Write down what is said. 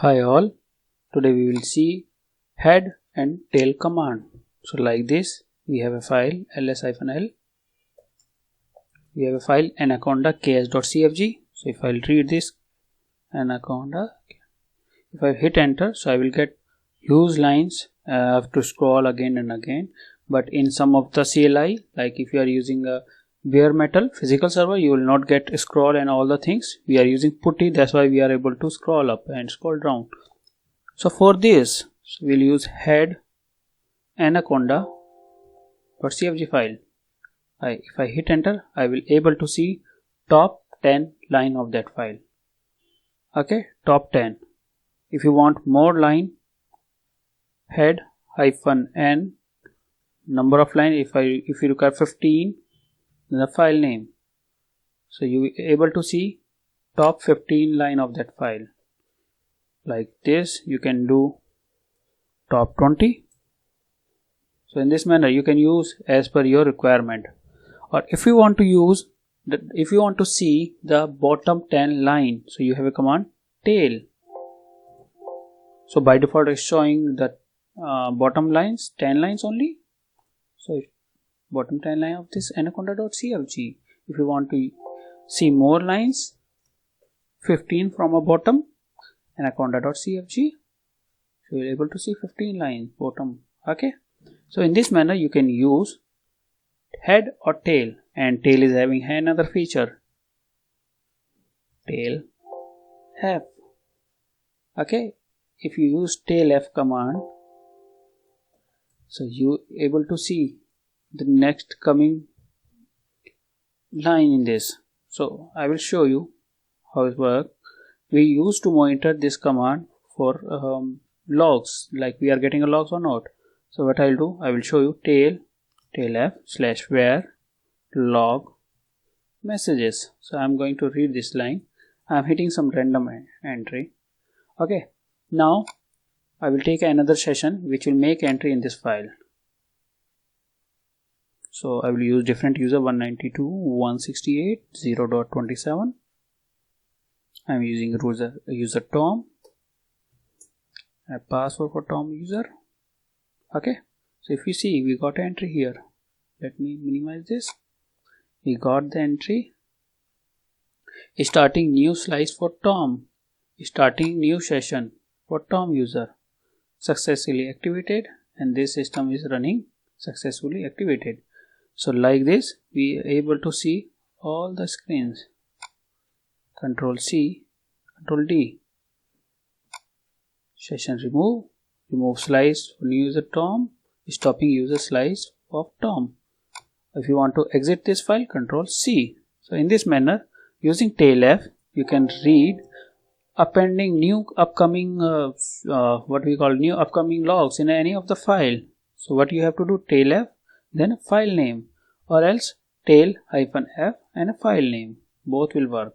Hi all, today we will see head and tail command. So like this, we have a file ls-l, we have a file anaconda ks.cfg. So if I'll read this anaconda, if I hit enter, so I will get huge lines. I have to scroll again and again. But in some of the CLI, like if you are using a bare metal physical server, you will not get scroll and all the things. We are using putty, that's why we are able to scroll up and scroll down. So for this, we'll use head anaconda.cfg file. If I hit enter, I will able to see top 10 line of that file. Okay, top 10. If you want more line, head -n number of line. If you require 15, then the file name. So you will able to see top 15 line of that file. Like this, you can do top 20. So in this manner, you can use as per your requirement. Or if you want to use if you want to see the bottom 10 line, so you have a command tail. So by default it's showing the bottom lines 10 lines only. So bottom 10 line of this anaconda.cfg. If you want to see more lines, 15 from a bottom anaconda.cfg, so you're able to see 15 lines bottom. Okay, so in this manner you can use head or tail, and tail is having another feature, tail f. Okay, if you use tail f command, so you able to see the next coming line in this. So I will show you how it works. We used to monitor this command for logs, like we are getting a logs or not. So what I'll do, I will show you tail f /var log messages. So I'm going to read this line. I'm hitting some random entry. Okay, now I will take another session which will make entry in this file. So I will use different user 192.168.0.27. I'm using user Tom, a password for Tom user. Okay, so if you see, we got an entry here. Let me minimize this. We got the entry. Starting new slice for Tom. Starting new session for Tom user. Successfully activated, and this system is running successfully activated. So like this, we are able to see all the screens. Control C, Control D. Session remove slice for new user Tom, stopping user slice of Tom. If you want to exit this file, Control C. So in this manner, using tail F, you can read appending new upcoming what we call new upcoming logs in any of the file. So what you have to do, tail F, then a file name, or else tail -f and a file name. Both will work.